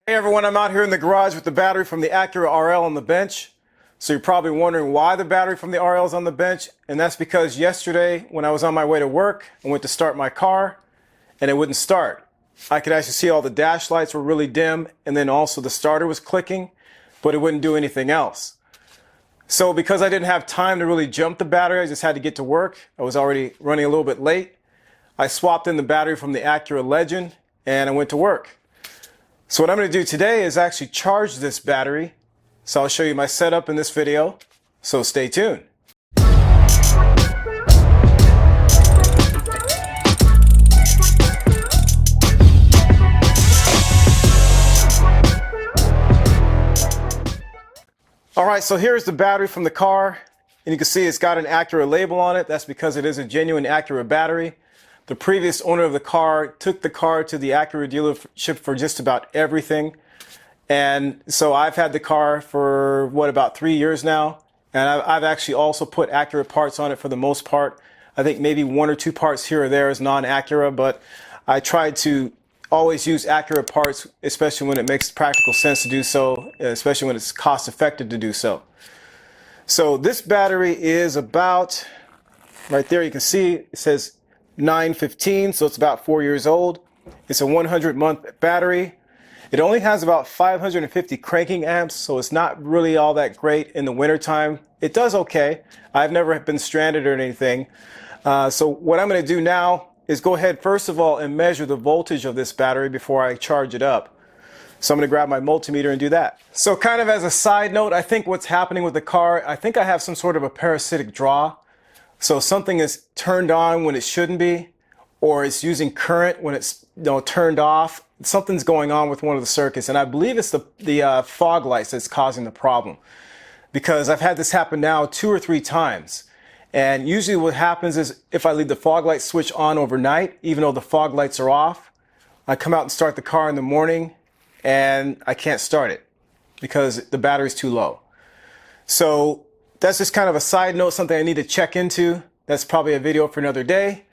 Hey everyone, I'm out here in the garage with the battery from the Acura RL on the bench. So you're probably wondering why the battery from the RL is on the bench, and that's because yesterday when I was on my way to work, I went to start my car and it wouldn't start. I could actually see all the dash lights were really dim, and then also the starter was clicking, but it wouldn't do anything else. So because I didn't have time to really jump the battery, I just had to get to work. I was already running a little bit late. I swapped in the battery from the Acura Legend and I went to work. So what I'm going to do today is actually charge this battery. So I'll show you my setup in this video. So stay tuned. Alright, so here's the battery from the car. And you can see it's got an Acura label on it. That's because it is a genuine Acura battery. The previous owner of the car took the car to the Acura dealership for just about everything. And so I've had the car for, about 3 years now. And I've actually also put Acura parts on it for the most part. I think maybe 1 or 2 parts here or there is non-Acura, but I try to always use Acura parts, especially when it makes practical sense to do so, especially when it's cost effective to do so. So this battery is about, right there you can see, it says 915, so it's about 4 years old. It's a 100-month battery. It only has about 550 cranking amps, so it's not really all that great in the wintertime. It does okay. I've never been stranded or anything. So what I'm going to do now is go ahead first of all and measure the voltage of this battery before I charge it up. So I'm going to grab my multimeter and do that. So kind of as a side note, I think what's happening with the car, I think I have some sort of a parasitic draw. So something is turned on when it shouldn't be, or it's using current when it's turned off. Something's going on with one of the circuits, and I believe it's the fog lights that's causing the problem. Because I've had this happen now 2 or 3 times. And usually what happens is if I leave the fog light switch on overnight, even though the fog lights are off, I come out and start the car in the morning and I can't start it because the battery's too low. So that's just kind of a side note, something I need to check into. That's probably a video for another day.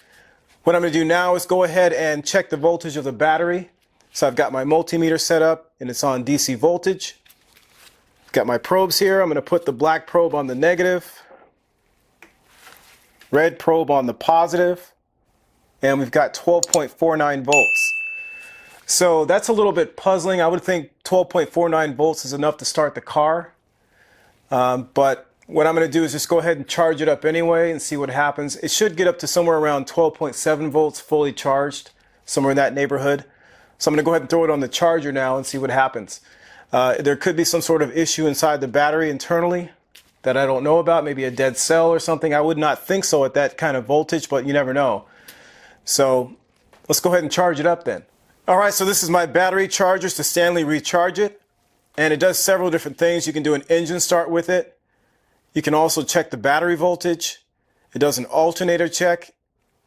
What I'm going to do now is go ahead and check the voltage of the battery. So I've got my multimeter set up and it's on DC voltage. Got my probes here. I'm going to put the black probe on the negative, red probe on the positive, and we've got 12.49 volts. So that's a little bit puzzling. I would think 12.49 volts is enough to start the car. But what I'm going to do is just go ahead and charge it up anyway and see what happens. It should get up to somewhere around 12.7 volts fully charged, somewhere in that neighborhood. So I'm going to go ahead and throw it on the charger now and see what happens. There could be some sort of issue inside the battery internally that I don't know about, maybe a dead cell or something. I would not think so at that kind of voltage, but you never know. So let's go ahead and charge it up then. All right, so this is my battery chargers to Stanley Recharge It. And it does several different things. You can do an engine start with it. You can also check the battery voltage. It does an alternator check,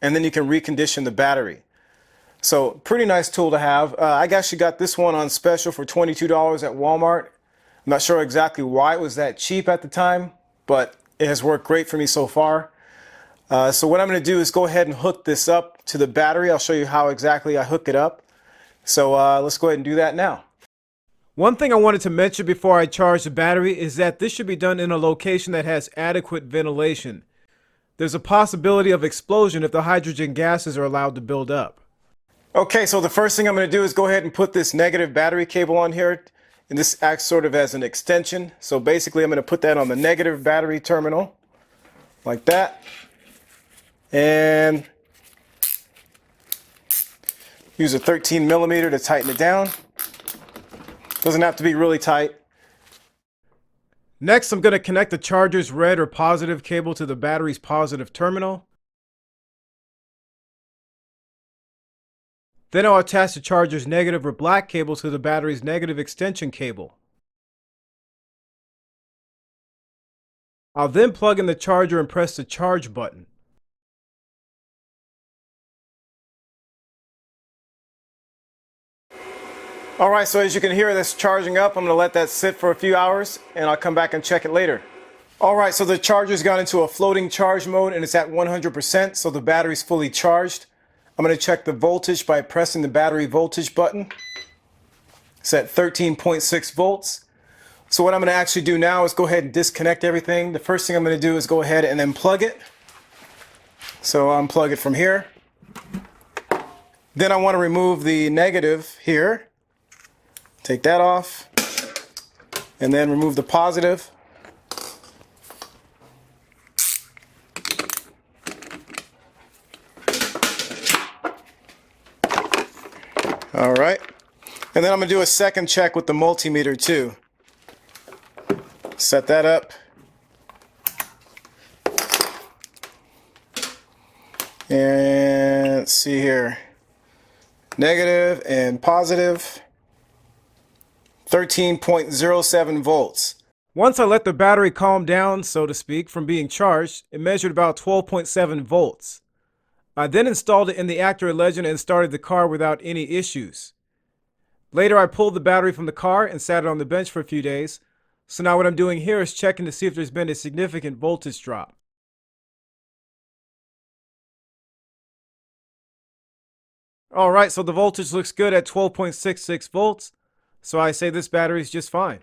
and then you can recondition the battery. So pretty nice tool to have. I actually got this one on special for $22 at Walmart. I'm not sure exactly why it was that cheap at the time, but it has worked great for me so far. So what I'm going to do is go ahead and hook this up to the battery. I'll show you how exactly I hook it up. So let's go ahead and do that now. One thing I wanted to mention before I charge the battery is that this should be done in a location that has adequate ventilation. There's a possibility of explosion if the hydrogen gases are allowed to build up. Okay, so the first thing I'm going to do is go ahead and put this negative battery cable on here. And this acts sort of as an extension. So basically I'm going to put that on the negative battery terminal, like that. And use a 13 millimeter to tighten it down. Doesn't have to be really tight. Next, I'm going to connect the charger's red or positive cable to the battery's positive terminal. Then I'll attach the charger's negative or black cable to the battery's negative extension cable. I'll then plug in the charger and press the charge button. Alright, so as you can hear, that's charging up. I'm going to let that sit for a few hours and I'll come back and check it later. Alright, so the charger's gone into a floating charge mode and it's at 100%, so the battery's fully charged. I'm going to check the voltage by pressing the battery voltage button. It's at 13.6 volts. So what I'm going to actually do now is go ahead and disconnect everything. The first thing I'm going to do is go ahead and then plug it. So unplug it from here. Then I want to remove the negative here. Take that off. And then remove the positive. All right. And then I'm going to do a second check with the multimeter too. Set that up. And let's see here. Negative and positive. 13.07 volts. Once I let the battery calm down, so to speak, from being charged, it measured about 12.7 volts. I then installed it in the Acura Legend and started the car without any issues. Later I pulled the battery from the car and sat it on the bench for a few days. So now what I'm doing here is checking to see if there's been a significant voltage drop. Alright, so the voltage looks good at 12.66 volts. So I say this battery is just fine.